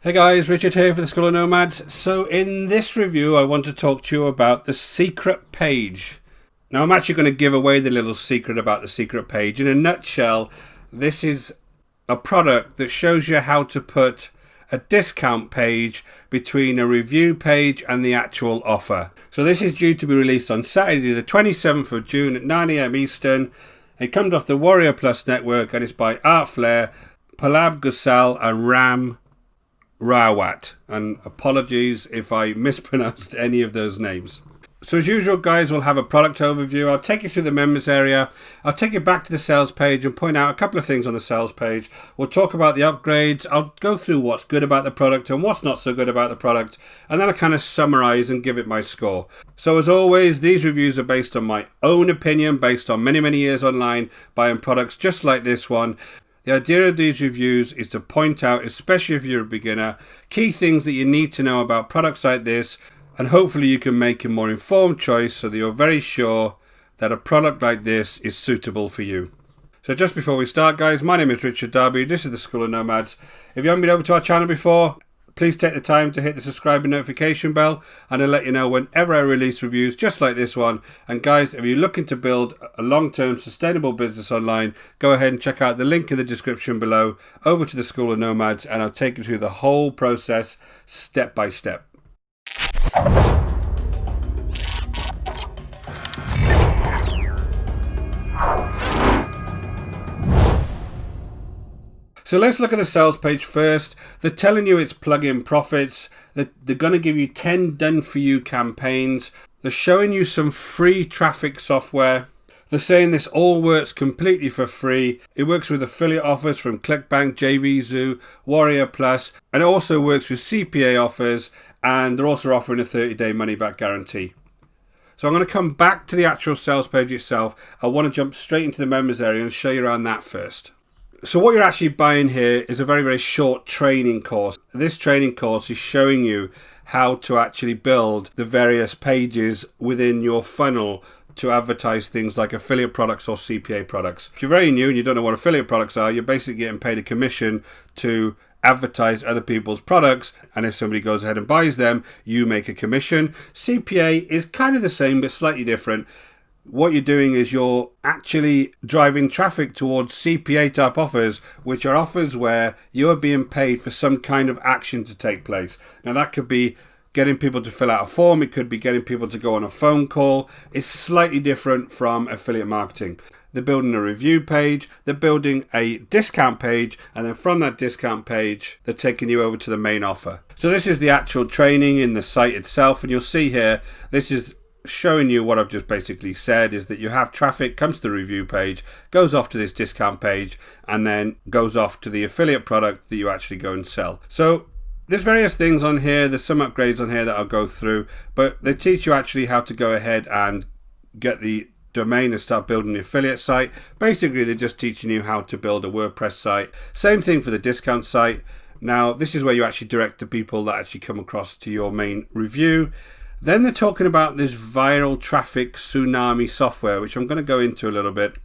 Hey guys, Richard here for the School of Nomads. So in this review I want to talk to you about the secret page. Now I'm actually going to give away the little secret about the secret page. In a nutshell, this is a product that shows you how to put a discount page between a review page and the actual offer. So this is due to be released on Saturday the 27th of June at 9 AM Eastern. It comes off the Warrior Plus network and it's by Art Flair, Palab Gusal and Ram Rawat, and apologies if I mispronounced any of those names. So as usual guys, we'll have a product overview. I'll take you through the members area. I'll take you back to the sales page and point out a couple of things on the sales page. We'll talk about the upgrades. I'll go through what's good about the product and what's not so good about the product, and then I'll kind of summarize and give it my score. So as always, these reviews are based on my own opinion, based on many years online buying products just like this one. The idea of these reviews is to point out, especially if you're a beginner, key things that you need to know about products like this, and hopefully you can make a more informed choice so that you're very sure that a product like this is suitable for you. So just before we start guys, my name is Richard Darby, this is the School of Nomads. If you haven't been over to our channel before, please take the time to hit the subscribe and notification bell, and I'll let you know whenever I release reviews just like this one. And guys, if you're looking to build a long-term sustainable business online, go ahead and check out the link in the description below over to the School of Nomads, and I'll take you through the whole process step by step. So let's look at the sales page first. They're telling you it's plug-in profits. They're going to give you 10 done-for-you campaigns. They're showing you some free traffic software. They're saying this all works completely for free. It works with affiliate offers from ClickBank, JVZoo, Warrior Plus, and it also works with CPA offers, and they're also offering a 30-day money-back guarantee. So I'm going to come back to the actual sales page itself. I want to jump straight into the members area and show you around that first. So what you're actually buying here is a very short training course. This training course is showing you how to actually build the various pages within your funnel to advertise things like affiliate products or CPA products. If you're very new and you don't know what affiliate products are, you're basically getting paid a commission to advertise other people's products, and if somebody goes ahead and buys them, you make a commission. CPA is kind of the same but slightly different. What you're doing is you're actually driving traffic towards CPA type offers, which are offers where you're being paid for some kind of action to take place. Now that could be getting people to fill out a form, it could be getting people to go on a phone call. It's slightly different from affiliate marketing. They're building a review page, they're building a discount page, and then from that discount page, they're taking you over to the main offer. So this is the actual training in the site itself, and you'll see here, this is showing you what I've just basically said, is that you have traffic comes to the review page, goes off to this discount page, and then goes off to the affiliate product that you actually go and sell. So there's various things on here, there's some upgrades on here that I'll go through, but they teach you actually how to go ahead and get the domain and start building the affiliate site. Basically they're just teaching you how to build a WordPress site. Same thing for the discount site. Now this is where you actually direct the people that actually come across to your main review. Then they're talking about this viral traffic tsunami software, which I'm going to go into a little bit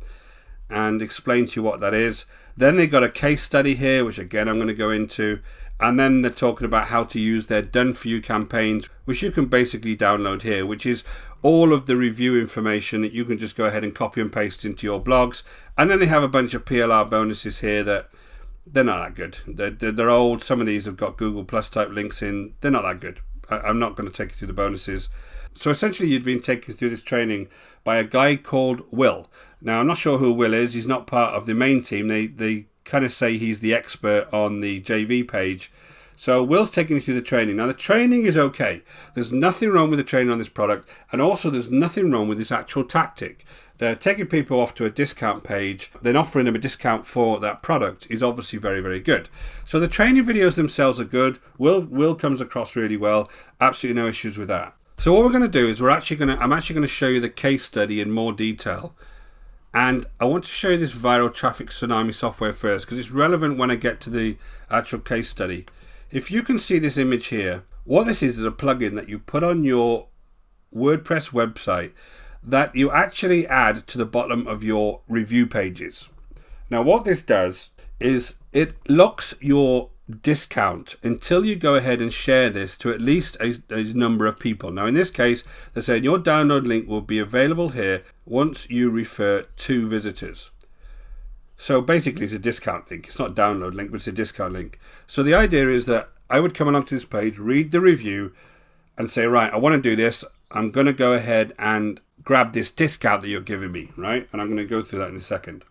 and explain to you what that is. Then they've got a case study here, which again I'm going to go into. And then they're talking about how to use their done-for-you campaigns, which you can basically download here, which is all of the review information that you can just go ahead and copy and paste into your blogs. And then they have a bunch of PLR bonuses here that they're not that good. They're old. Some of these have got Google Plus type links in. They're not that good. I'm not going to take you through the bonuses. So essentially you've been taken through this training by a guy called Will. Now I'm not sure who Will is. He's not part of the main team. They kind of say he's the expert on the JV page. So Will's taking you through the training. Now the training is okay. There's nothing wrong with the training on this product, and also there's nothing wrong with this actual tactic. They're taking people off to a discount page, then offering them a discount for that product is obviously very good. So the training videos themselves are good. Will comes across really well. Absolutely no issues with that. So what we're going to do is I'm actually going to show you the case study in more detail. And I want to show you this viral traffic tsunami software first, because it's relevant when I get to the actual case study. If you can see this image here, what this is a plugin that you put on your WordPress website that you actually add to the bottom of your review pages. Now what this does is it locks your discount until you go ahead and share this to at least a number of people. Now in this case, they're saying your download link will be available here once you refer 2 visitors. So basically it's a discount link. It's not a download link, but it's a discount link. So the idea is that I would come along to this page, read the review, and say, right, I want to do this. I'm going to go ahead and grab this discount that you're giving me, right? And I'm going to go through that in a second.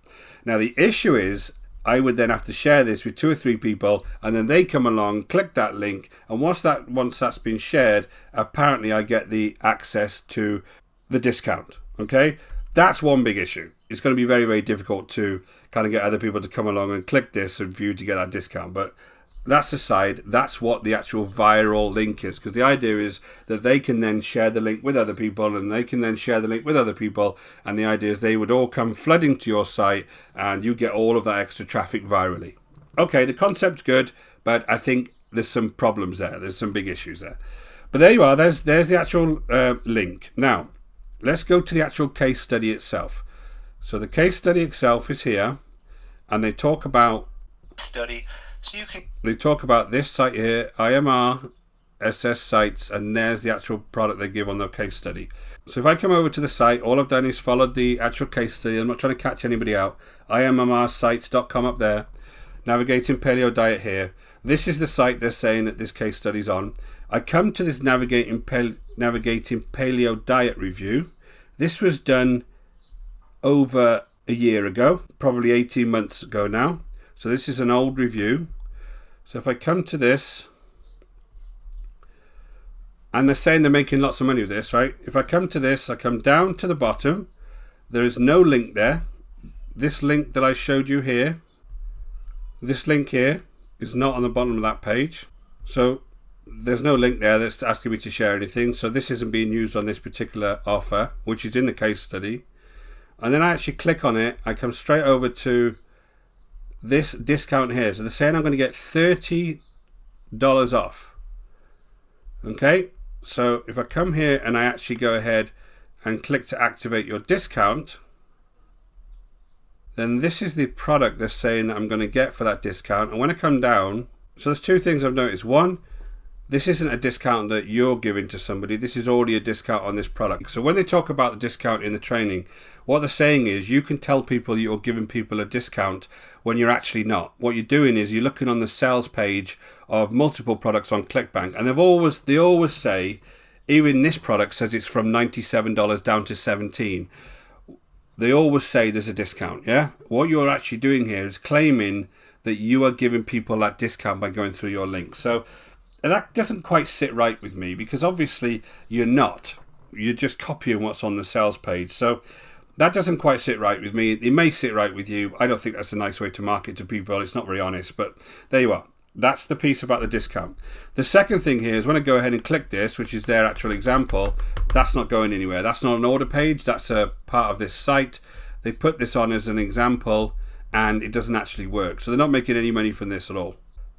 Now the issue is I would then have to share this with 2 or 3 people, and then they come along, click that link, and once that's been shared, apparently I get the access to the discount. Okay, that's one big issue. It's going to be very, very difficult to kind of get other people to come along and click this and view to get that discount. But that's aside, that's what the actual viral link is, because the idea is that they can then share the link with other people, and they can then share the link with other people, and the idea is they would all come flooding to your site and you get all of that extra traffic virally. Okay, the concept's good, but I think there's some problems there. There's some big issues there. But there you are. There's the actual link. Now, let's go to the actual case study itself. So the case study itself is here, and they talk about study. So they talk about this site here, IMR SS sites, and there's the actual product they give on their case study. So if I come over to the site, all I've done is followed the actual case study. I'm not trying to catch anybody out. IMRsites.com up there, navigating paleo diet here. This is the site they're saying that this case study's on. I come to this navigating paleo diet review. This was done over a year ago, probably 18 months ago now. So this is an old review. So if I come to this, and they're saying they're making lots of money with this, right? If I come to this, I come down to the bottom. There is no link there. This link that I showed you here, this link here is not on the bottom of that page. So there's no link there that's asking me to share anything. So this isn't being used on this particular offer, which is in the case study. And then I actually click on it. I come straight over to this discount here. So they're saying I'm going to get $30 off. Okay, so if I come here and I actually go ahead and click to activate your discount, then this is the product they're saying that I'm going to get for that discount. And when I come down, so there's 2 things I've noticed. One, this isn't a discount that you're giving to somebody. This is already a discount on this product. So when they talk about the discount in the training, what they're saying is you can tell people you're giving people a discount when you're actually not. What you're doing is you're looking on the sales page of multiple products on ClickBank, and they always say, even this product says it's from $97 down to $17. They always say there's a discount. Yeah. What you're actually doing here is claiming that you are giving people that discount by going through your link. So that doesn't quite sit right with me, because obviously you're not. You're just copying what's on the sales page. So that doesn't quite sit right with me. It may sit right with you. I don't think that's a nice way to market to people. It's not very honest, but there you are. That's the piece about the discount. The second thing here is when I go ahead and click this, which is their actual example, that's not going anywhere. That's not an order page. That's a part of this site. They put this on as an example, and it doesn't actually work. So they're not making any money from this at all.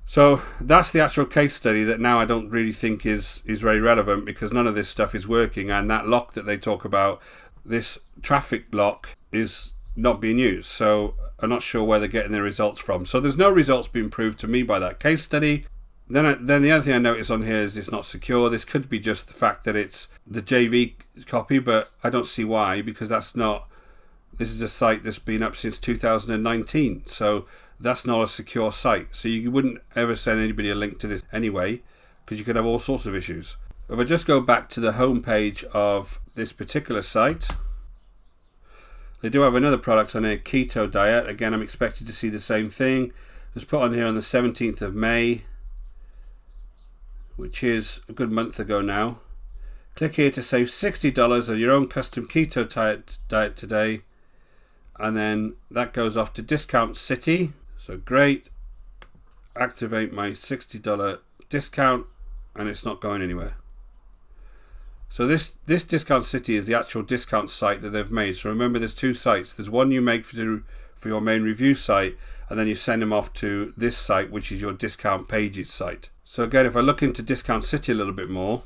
So that's the actual case study that now I don't really think is very relevant, because none of this stuff is working, and that lock that they talk about, this traffic lock, is not being used. So I'm not sure where they're getting their results from. So there's no results being proved to me by that case study. Then the other thing I notice on here is it's not secure. This could be just the fact that it's the JV copy, but I don't see why, because this is a site that's been up since 2019. So that's not a secure site. So you wouldn't ever send anybody a link to this anyway, because you could have all sorts of issues. If I just go back to the home page of this particular site, they do have another product on here, keto diet. Again, I'm expected to see the same thing. It was put on here on the 17th of May, which is a good month ago now. Click here to save $60 on your own custom keto diet today. And then that goes off to Discount City. So great. Activate my $60 discount, and it's not going anywhere. So this Discount City is the actual discount site that they've made. So remember, there's 2 sites. There's one you make for your main review site, and then you send them off to this site, which is your discount pages site. So again, if I look into Discount City a little bit more,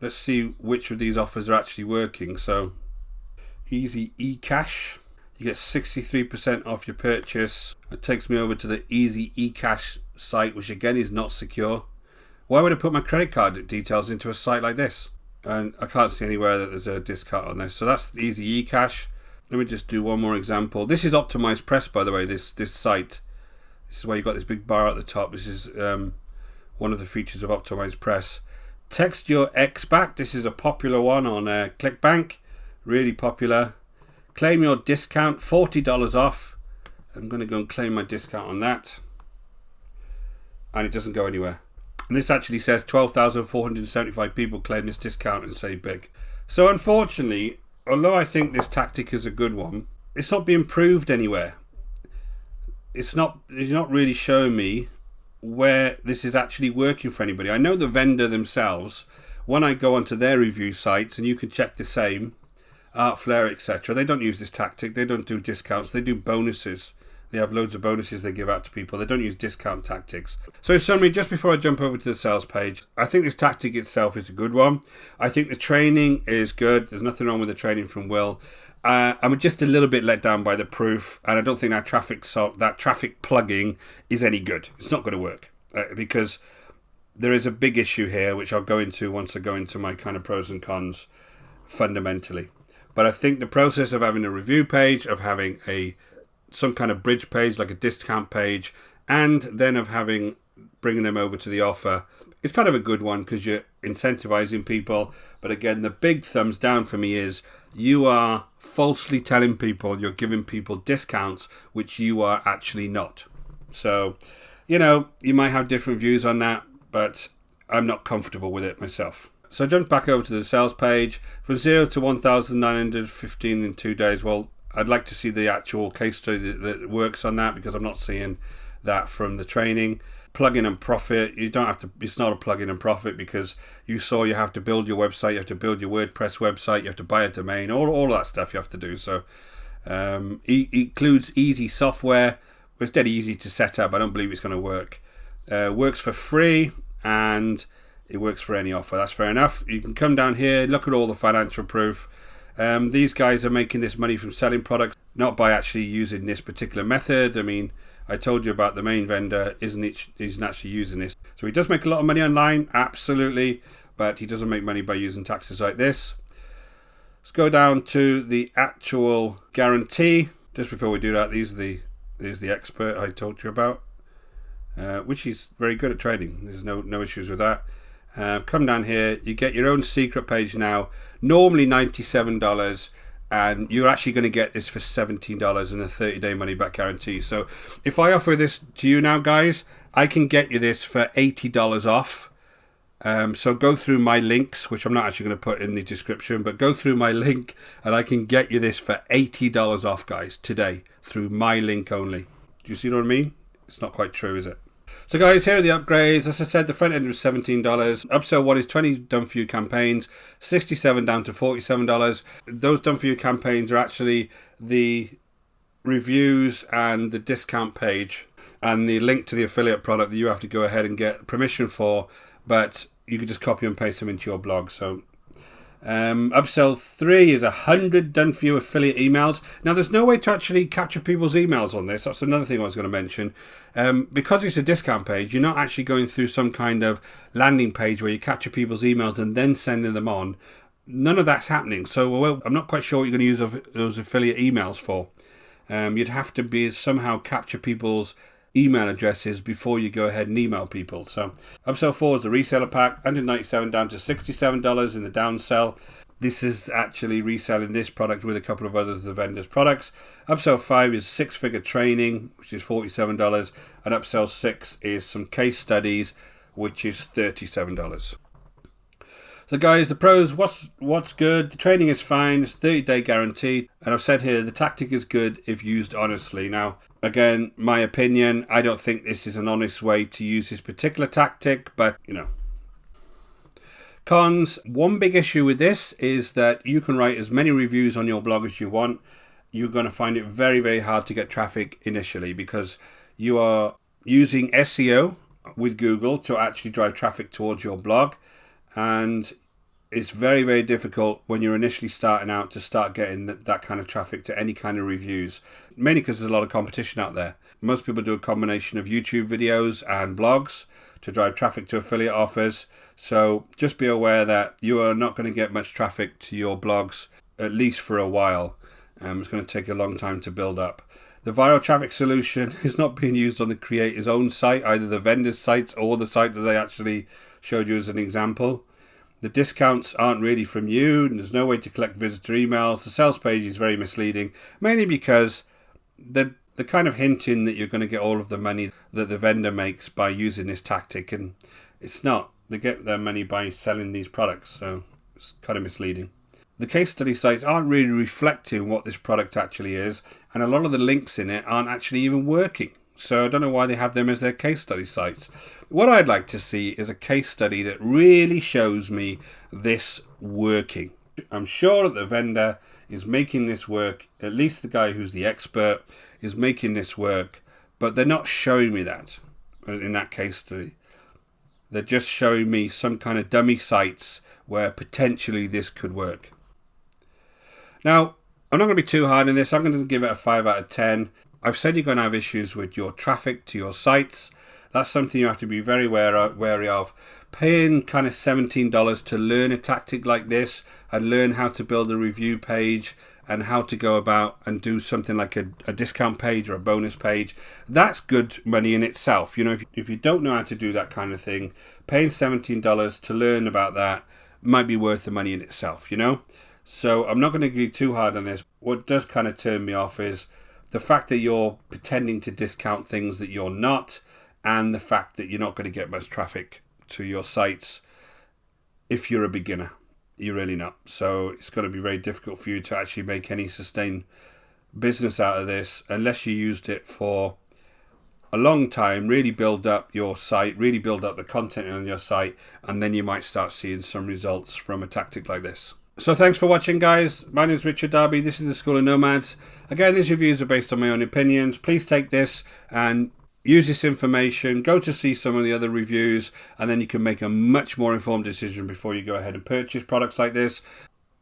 let's see which of these offers are actually working. So Easy eCash, you get 63% off your purchase. It takes me over to the Easy eCash site, which again is not secure. Why would I put my credit card details into a site like this? And I can't see anywhere that there's a discount on this. So that's easy eCash. Let me just do one more example. This is optimized press, by the way, this site. This is why you've got this big bar at the top. This is one of the features of optimized press. Text your ex back. This is a popular one on ClickBank. Really popular. Claim your discount, $40 off. I'm going to go and claim my discount on that. And it doesn't go anywhere. And this actually says 12,475 people claim this discount and save big. So unfortunately, although I think this tactic is a good one, it's not being proved anywhere. It's not really showing me where this is actually working for anybody. I know the vendor themselves, when I go onto their review sites, and you can check the same, Artflare, etc., they don't use this tactic. They don't do discounts. They do bonuses. They have loads of bonuses they give out to people. They don't use discount tactics. So in summary, just before I jump over to the sales page, I think this tactic itself is a good one. I think the training is good. There's nothing wrong with the training from Will. I'm just a little bit let down by the proof, and I don't think that traffic plugging is any good. It's not going to work because there is a big issue here, which I'll go into once I go into my kind of pros and cons fundamentally. But I think the process of having a review page, of having some kind of bridge page like a discount page, and then of bringing them over to the offer, it's kind of a good one because you're incentivizing people. But again, the big thumbs down for me is you are falsely telling people you're giving people discounts, which you are actually not. So, you might have different views on that, but I'm not comfortable with it myself. So I jumped back over to the sales page. From 0 to 1,915 in 2 days. Well, I'd like to see the actual case study that works on that, because I'm not seeing that from the training. Plugin and profit, you don't have to, it's not a plugin and profit, because you have to build your website, you have to build your WordPress website, you have to buy a domain, all that stuff you have to do. So it includes easy software. It's dead easy to set up. I don't believe it's going to work. Works for free, and it works for any offer. That's fair enough. You can come down here, look at all the financial proof. These guys are making this money from selling products, not by actually using this particular method. I mean, I told you about the main vendor isn't actually using this. So he does make a lot of money online, absolutely, but he doesn't make money by using taxes like this. Let's go down to the actual guarantee. Just before we do that, there's the expert I told you about, which is very good at trading. There's no issues with that. Come down here, you get your own secret page now, normally $97, and you're actually going to get this for $17 and a 30-day money-back guarantee. So if I offer this to you now, guys, I can get you this for $80 off. So go through my links, which I'm not actually going to put in the description, but go through my link and I can get you this for $80 off, guys, today, through my link only. Do you see what I mean? It's not quite true, is it? So guys, here are the upgrades. As I said, the front end was $17. Upsell one is 20 done for you campaigns, $67 down to $47. Those done for you campaigns are actually the reviews and the discount page and the link to the affiliate product that you have to go ahead and get permission for, but you can just copy and paste them into your blog. So upsell 3 is 100 done for you affiliate emails. Now there's no way to actually capture people's emails on this. That's another thing I was going to mention. Because it's a discount page, you're not actually going through some kind of landing page where you capture people's emails and then sending them on. None of that's happening. So I'm not quite sure what you're going to use those affiliate emails for. You'd have to somehow capture people's email addresses before you go ahead and email people. So upsell 4 is the reseller pack, $197 down to $67 in the downsell. This is actually reselling this product with a couple of others of the vendor's products. Upsell 5 is 6-figure training, which is $47, and upsell 6 is some case studies, which is $37. So guys, the pros, what's good? The training is fine, it's 30-day guaranteed, and I've said here the tactic is good if used honestly. Now, again, my opinion, I don't think this is an honest way to use this particular tactic, but Cons, one big issue with this is that you can write as many reviews on your blog as you want. You're going to find it very, very hard to get traffic initially because you are using SEO with Google to actually drive traffic towards your blog. And It's very, very difficult when you're initially starting out to start getting that kind of traffic to any kind of reviews, mainly because there's a lot of competition out there. Most people do a combination of YouTube videos and blogs to drive traffic to affiliate offers. So just be aware that you are not going to get much traffic to your blogs, at least for a while. It's going to take a long time to build up. The viral traffic solution is not being used on the creator's own site, either the vendor's sites or the site that they actually showed you as an example. The discounts aren't really from you, and there's no way to collect visitor emails. The sales page is very misleading, mainly because the kind of hinting that you're going to get all of the money that the vendor makes by using this tactic, and it's not. They get their money by selling these products, so it's kind of misleading. The case study sites aren't really reflecting what this product actually is, and a lot of the links in it aren't actually even working. So I don't know why they have them as their case study sites. What I'd like to see is a case study that really shows me this working. I'm sure that the vendor is making this work, at least the guy who's the expert is making this work, but they're not showing me that in that case study. They're just showing me some kind of dummy sites where potentially this could work. Now, I'm not going to be too hard on this. I'm going to give it a 5 out of 10. I've said you're going to have issues with your traffic to your sites. That's something you have to be very wary of. Paying kind of $17 to learn a tactic like this and learn how to build a review page and how to go about and do something like a discount page or a bonus page, that's good money in itself. You know, if you don't know how to do that kind of thing, paying $17 to learn about that might be worth the money in itself, you know? So I'm not going to give you too hard on this. What does kind of turn me off is the fact that you're pretending to discount things that you're not, and the fact that you're not going to get much traffic to your sites if you're a beginner. You're really not. So it's going to be very difficult for you to actually make any sustained business out of this unless you used it for a long time, really build up your site, really build up the content on your site, and then you might start seeing some results from a tactic like this. So thanks for watching, guys. My name is Richard Darby. This is the School of Nomads. Again, these reviews are based on my own opinions. Please take this and use this information. Go to see some of the other reviews, and then you can make a much more informed decision before you go ahead and purchase products like this.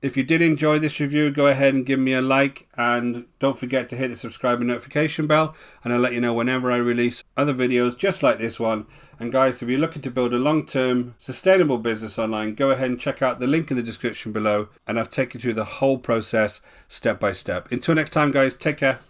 If you did enjoy this review, go ahead and give me a like, and don't forget to hit the subscribe and notification bell, and I'll let you know whenever I release other videos just like this one. And guys, if you're looking to build a long-term sustainable business online, go ahead and check out the link in the description below, and I've taken you through the whole process step by step. Until next time, guys, take care.